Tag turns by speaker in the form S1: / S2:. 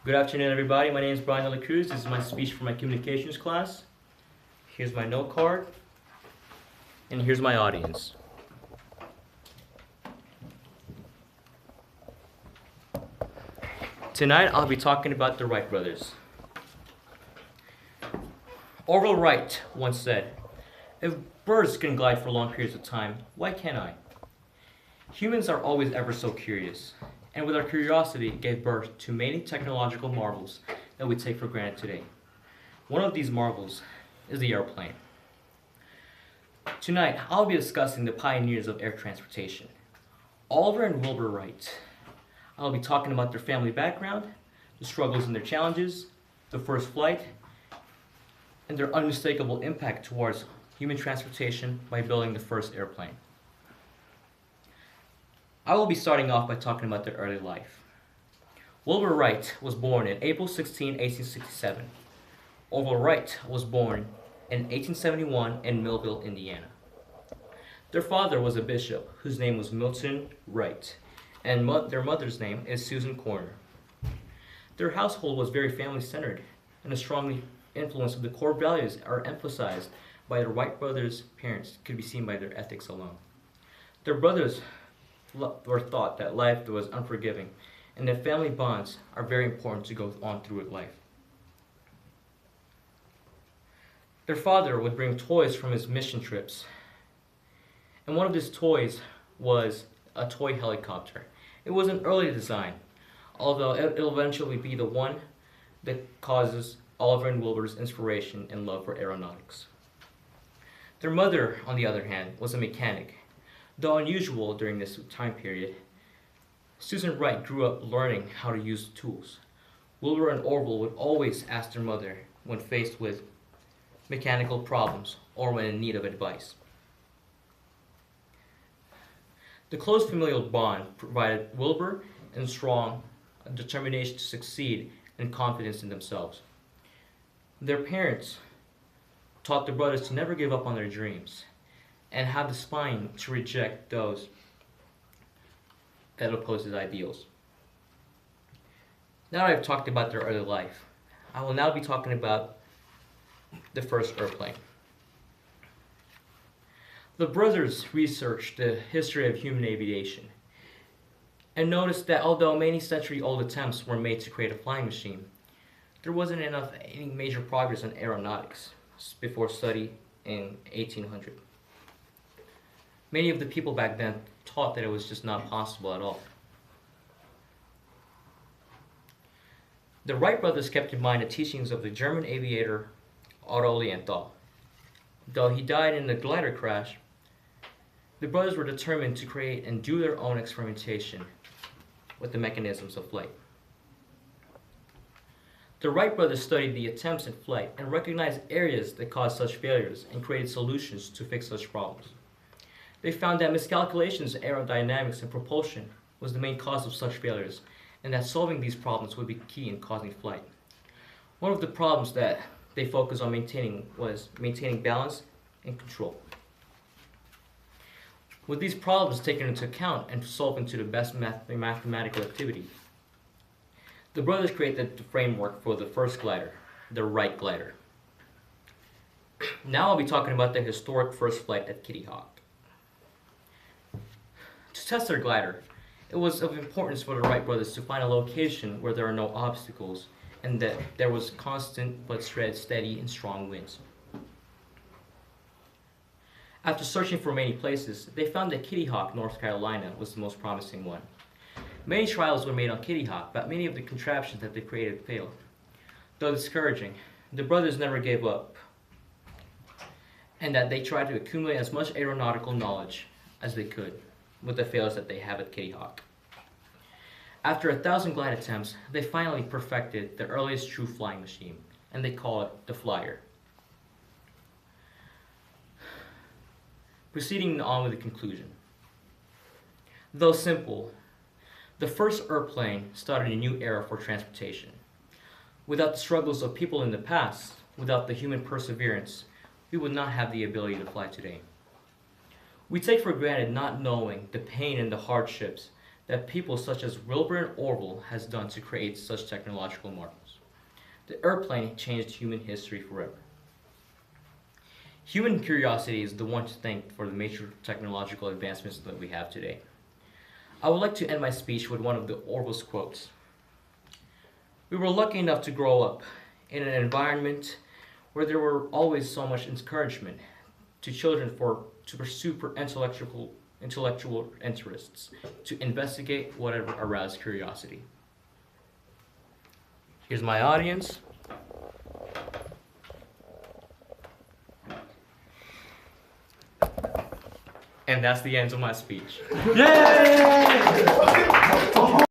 S1: Good afternoon, everybody. My name is Brian De La Cruz. This is my speech for my communications class. Here's my note card, and here's my audience. Tonight, I'll be talking about the Wright brothers. Orville Wright once said, "If birds can glide for long periods of time, why can't I?" Humans are always ever so curious, and with our curiosity gave birth to many technological marvels that we take for granted today. One of these marvels is the airplane. Tonight, I'll be discussing the pioneers of air transportation, Oliver and Wilbur Wright. I'll be talking about their family background, the struggles and their challenges, the first flight, and their unmistakable impact towards human transportation by building the first airplane. I will be starting off by talking about their early life. Wilbur Wright was born on April 16, 1867. Orville Wright was born in 1871 in Millville, Indiana. Their father was a bishop whose name was Milton Wright, and their mother's name is Susan Corner. Their household was very family-centered, and a strong influence of the core values are emphasized by the Wright brothers' parents could be seen by their ethics alone. Their brothers were taught that life was unforgiving, and that family bonds are very important to go on through life. Their father would bring toys from his mission trips, and one of his toys was a toy helicopter. It was an early design, although it'll eventually be the one that causes Oliver and Wilbur's inspiration and love for aeronautics. Their mother, on the other hand, was a mechanic. Though unusual during this time period, Susan Wright grew up learning how to use tools. Wilbur and Orville would always ask their mother when faced with mechanical problems or when in need of advice. The close familial bond provided Wilbur and strong determination to succeed and confidence in themselves. Their parents taught the brothers to never give up on their dreams and have the spine to reject those that oppose his ideals. Now that I've talked about their early life, I will now be talking about the first airplane. The brothers researched the history of human aviation and noticed that although many century-old attempts were made to create a flying machine, there wasn't any major progress in aeronautics before study in 1800. Many of the people back then taught that it was just not possible at all. The Wright brothers kept in mind the teachings of the German aviator Otto Lienthal. Though he died in a glider crash, the brothers were determined to create and do their own experimentation with the mechanisms of flight. The Wright brothers studied the attempts at flight and recognized areas that caused such failures and created solutions to fix such problems. They found that miscalculations in aerodynamics and propulsion was the main cause of such failures, and that solving these problems would be key in causing flight. One of the problems that they focused on maintaining was maintaining balance and control. With these problems taken into account and solved into the best mathematical activity, the brothers created the framework for the first glider, the Wright glider. Now I'll be talking about the historic first flight at Kitty Hawk. To test their glider, it was of importance for the Wright brothers to find a location where there are no obstacles and that there was constant but steady and strong winds. After searching for many places, they found that Kitty Hawk, North Carolina, was the most promising one. Many trials were made on Kitty Hawk, but many of the contraptions that they created failed. Though discouraging, the brothers never gave up, and that they tried to accumulate as much aeronautical knowledge as they could with the failures that they have at Kitty Hawk. After 1,000 glide attempts, they finally perfected the earliest true flying machine, and they call it the Flyer. Proceeding on with the conclusion. Though simple, the first airplane started a new era for transportation. Without the struggles of people in the past, without the human perseverance, we would not have the ability to fly today. We take for granted not knowing the pain and the hardships that people such as Wilbur and Orville has done to create such technological marvels. The airplane changed human history forever. Human curiosity is the one to thank for the major technological advancements that we have today. I would like to end my speech with one of the Orville's quotes. We were lucky enough to grow up in an environment where there were always so much encouragement to children to pursue intellectual interests, to investigate whatever aroused curiosity. Here's my audience. And that's the end of my speech.
S2: Yay!